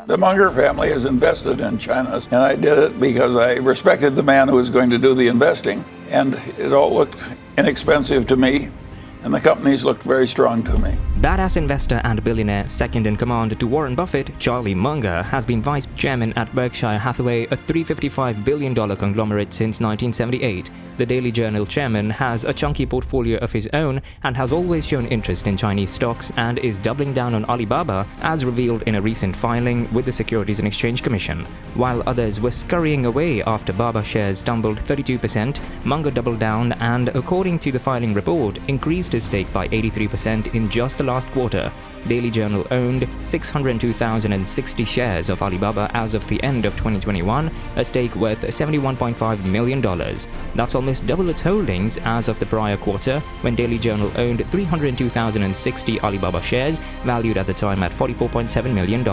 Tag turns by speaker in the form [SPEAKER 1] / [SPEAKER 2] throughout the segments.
[SPEAKER 1] The Munger family has invested in China, and I did it because I respected the man who was going to do the investing. And it all looked inexpensive to me, and the companies looked very strong to me.
[SPEAKER 2] Badass investor and billionaire second in command to Warren Buffett, Charlie Munger, has been vice chairman at Berkshire Hathaway, a $355 billion conglomerate since 1978. The Daily Journal chairman has a chunky portfolio of his own and has always shown interest in Chinese stocks and is doubling down on AliBaba, as revealed in a recent filing with the Securities and Exchange Commission. While others were scurrying away after Baba shares tumbled 32%, Munger doubled down and, according to the filing report, increased his stake by 83% in just the last quarter. Daily Journal owned 602,060 shares of AliBaba as of the end of 2021, a stake worth $71.5 million. That's almost double its holdings as of the prior quarter, when Daily Journal owned 302,060 AliBaba shares, valued at the time at $44.7 million.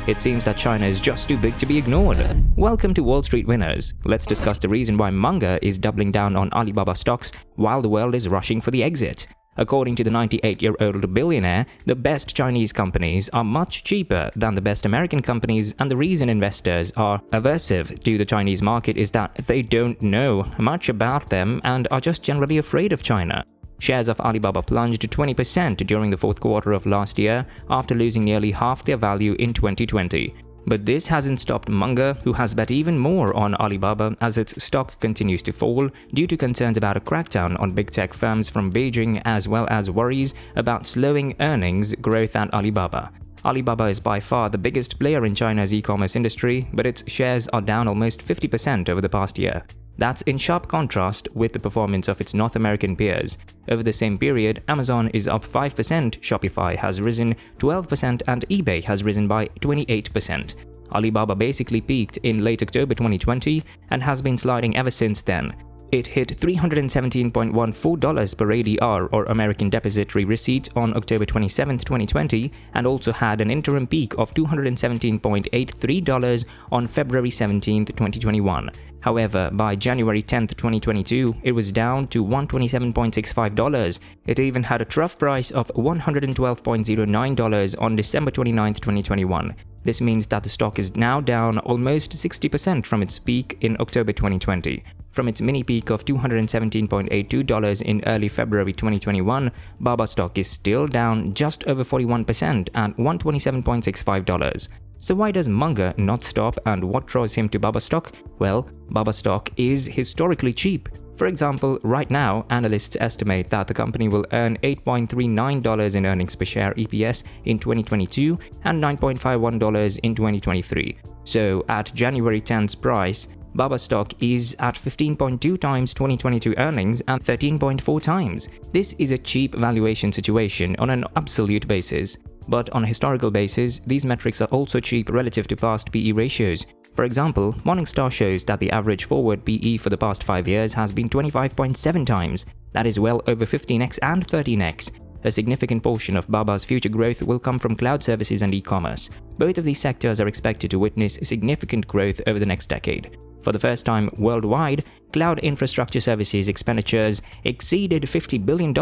[SPEAKER 2] It seems that China is just too big to be ignored. Welcome to Wall Street Winners. Let's discuss the reason why Munger is doubling down on AliBaba stocks while the world is rushing for the exit. According to the 98-year-old billionaire, the best Chinese companies are much cheaper than the best American companies, and the reason investors are aversive to the Chinese market is that they don't know much about them and are just generally afraid of China. Shares of AliBaba plunged 20% during the fourth quarter of last year after losing nearly half their value in 2020. But this hasn't stopped Munger, who has bet even more on AliBaba as its stock continues to fall due to concerns about a crackdown on big tech firms from Beijing, as well as worries about slowing earnings growth at Alibaba. Alibaba is by far the biggest player in China's e-commerce industry, but its shares are down almost 50% over the past year. That's in sharp contrast with the performance of its North American peers. Over the same period, Amazon is up 5%, Shopify has risen 12%, and eBay has risen by 28%. Alibaba basically peaked in late October 2020 and has been sliding ever since then. It hit $317.14 per ADR, or American Depository Receipt, on October 27, 2020, and also had an interim peak of $217.83 on February 17, 2021. However, by January 10, 2022, it was down to $127.65. It even had a trough price of $112.09 on December 29, 2021. This means that the stock is now down almost 60% from its peak in October 2020. From its mini peak of $217.82 in early February 2021, Baba stock is still down just over 41% at $127.65. So why does Munger not stop, and what draws him to Baba stock? Well, Baba stock is historically cheap. For example, right now, analysts estimate that the company will earn $8.39 in earnings per share (EPS) in 2022 and $9.51 in 2023. So at January 10th's price, Baba stock is at 15.2 times 2022 earnings and 13.4 times. This is a cheap valuation situation on an absolute basis. But on a historical basis, these metrics are also cheap relative to past PE ratios. For example, Morningstar shows that the average forward PE for the past 5 years has been 25.7 times. That is well over 15x and 13x. A significant portion of Baba's future growth will come from cloud services and e-commerce. Both of these sectors are expected to witness significant growth over the next decade. For the first time worldwide, cloud infrastructure services expenditures exceeded $50 billion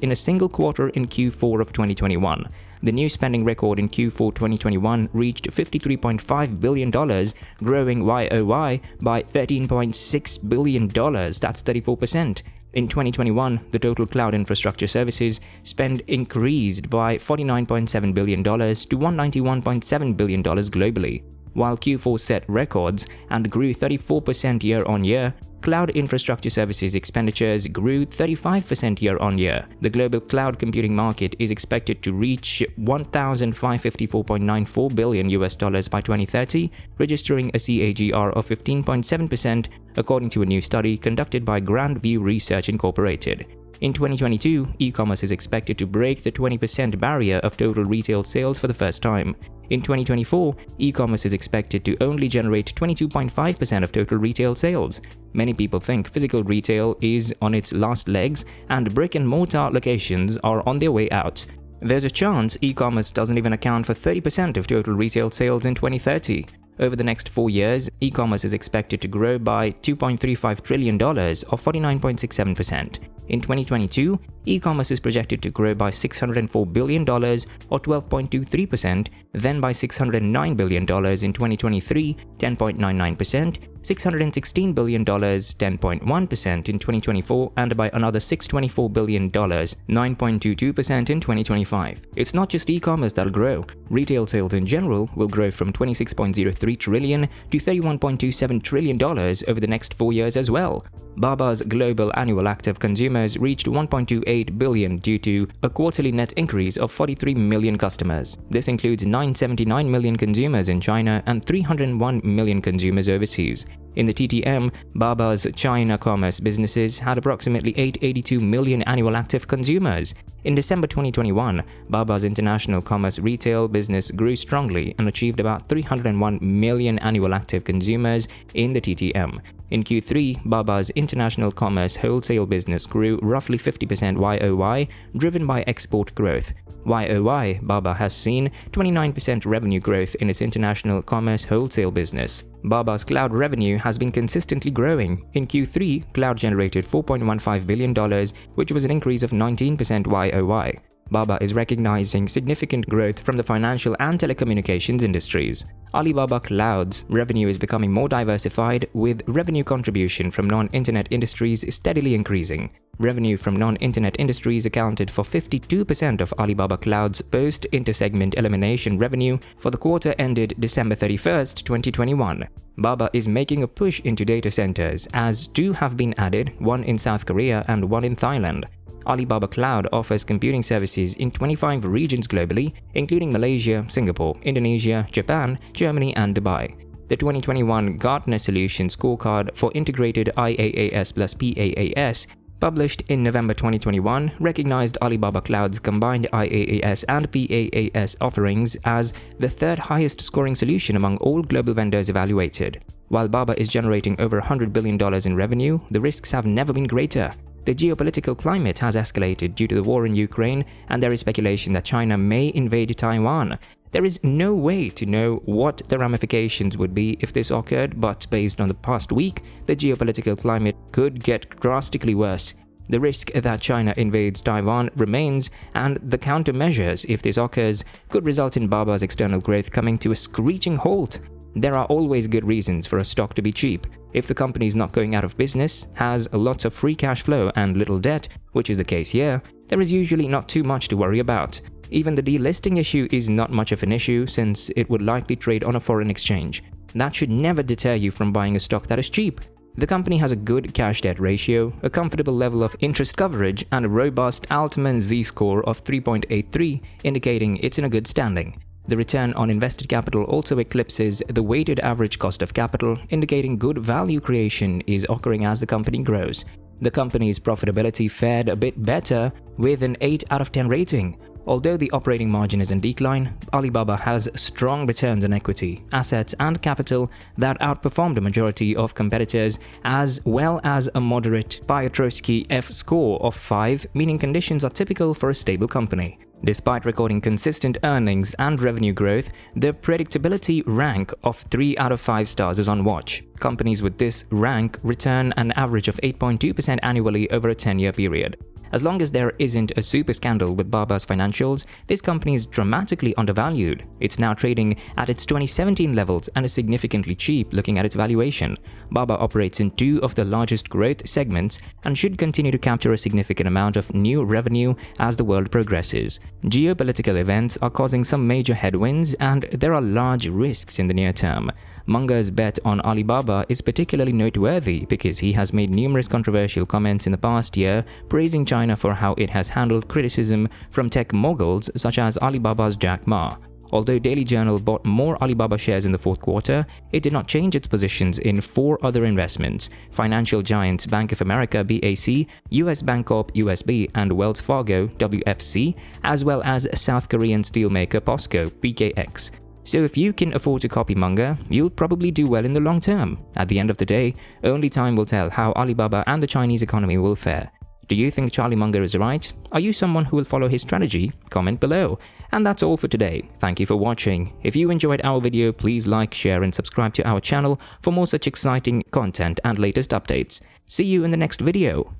[SPEAKER 2] in a single quarter in Q4 of 2021. The new spending record in Q4 2021 reached $53.5 billion, growing YOY by $13.6 billion, that's 34%. In 2021, the total cloud infrastructure services spend increased by $49.7 billion to $191.7 billion globally. While Q4 set records and grew 34% year-on-year, cloud infrastructure services expenditures grew 35% year-on-year. The global cloud computing market is expected to reach $1,554.94 billion by 2030, registering a CAGR of 15.7%, according to a new study conducted by Grand View Research Incorporated. In 2022, e-commerce is expected to break the 20% barrier of total retail sales for the first time. In 2024, e-commerce is expected to only generate 22.5% of total retail sales. Many people think physical retail is on its last legs and brick-and-mortar locations are on their way out. There's a chance e-commerce doesn't even account for 30% of total retail sales in 2030. Over the next 4 years, e-commerce is expected to grow by $2.35 trillion, or 49.67%. In 2022, e-commerce is projected to grow by $604 billion or 12.23%, then by $609 billion in 2023, 10.99%, $616 billion, 10.1% in 2024, and by another $624 billion, 9.22% in 2025. It's not just e-commerce that'll grow. Retail sales in general will grow from $26.03 trillion to $31.27 trillion over the next 4 years as well. Baba's global annual active consumers reached 1.28 billion due to a quarterly net increase of 43 million customers. This includes 979 million consumers in China and 301 million consumers overseas. In the TTM, Baba's China commerce businesses had approximately 882 million annual active consumers. In December 2021, Baba's international commerce retail business grew strongly and achieved about 301 million annual active consumers in the TTM. In Q3, Baba's international commerce wholesale business grew roughly 50% YOY, driven by export growth. YOY, Baba has seen 29% revenue growth in its international commerce wholesale business. Baba's cloud revenue has been consistently growing. In Q3, cloud generated $4.15 billion, which was an increase of 19% YOY. Baba is recognizing significant growth from the financial and telecommunications industries. AliBaba Cloud's revenue is becoming more diversified, with revenue contribution from non-internet industries steadily increasing. Revenue from non-internet industries accounted for 52% of AliBaba Cloud's post-intersegment elimination revenue for the quarter ended December 31st, 2021. Baba is making a push into data centers, as 2 have been added, one in South Korea and one in Thailand. AliBaba Cloud offers computing services in 25 regions globally, including Malaysia, Singapore, Indonesia, Japan, Germany, and Dubai. The 2021 Gartner Solutions Scorecard for Integrated IaaS plus PaaS, published in November 2021, recognized AliBaba Cloud's combined IaaS and PaaS offerings as the third highest scoring solution among all global vendors evaluated. While Baba is generating over $100 billion in revenue, the risks have never been greater. The geopolitical climate has escalated due to the war in Ukraine, and there is speculation that China may invade Taiwan. There is no way to know what the ramifications would be if this occurred, but based on the past week, the geopolitical climate could get drastically worse. The risk that China invades Taiwan remains, and the countermeasures, if this occurs, could result in Baba's external growth coming to a screeching halt. There are always good reasons for a stock to be cheap. If the company is not going out of business, has lots of free cash flow and little debt, which is the case here, there is usually not too much to worry about. Even the delisting issue is not much of an issue, since it would likely trade on a foreign exchange. That should never deter you from buying a stock that is cheap. The company has a good cash-debt ratio, a comfortable level of interest coverage, and a robust Altman Z-score of 3.83, indicating it's in a good standing. The return on invested capital also eclipses the weighted average cost of capital, indicating good value creation is occurring as the company grows. The company's profitability fared a bit better with an 8 out of 10 rating. Although the operating margin is in decline, AliBaba has strong returns on equity, assets, and capital that outperformed the majority of competitors, as well as a moderate Piotrowski F score of 5, meaning conditions are typical for a stable company. Despite recording consistent earnings and revenue growth, the predictability rank of 3 out of 5 stars is on watch. Companies with this rank return an average of 8.2% annually over a 10-year period. As long as there isn't a super scandal with Baba's financials, this company is dramatically undervalued. It's now trading at its 2017 levels and is significantly cheap looking at its valuation. Baba operates in 2 of the largest growth segments and should continue to capture a significant amount of new revenue as the world progresses. Geopolitical events are causing some major headwinds, and there are large risks in the near term. Munger's bet on AliBaba is particularly noteworthy because he has made numerous controversial comments in the past year praising China for how it has handled criticism from tech moguls such as Alibaba's Jack Ma. Although Daily Journal bought more AliBaba shares in the 4th quarter, it did not change its positions in 4 other investments: financial giants Bank of America (BAC), US Bancorp (USB), and Wells Fargo (WFC), as well as South Korean steelmaker POSCO (PKX). So if you can afford to copy Munger, you'll probably do well in the long term. At the end of the day, only time will tell how AliBaba and the Chinese economy will fare. Do you think Charlie Munger is right? Are you someone who will follow his strategy? Comment below. And that's all for today. Thank you for watching. If you enjoyed our video, please like, share, and subscribe to our channel for more such exciting content and latest updates. See you in the next video.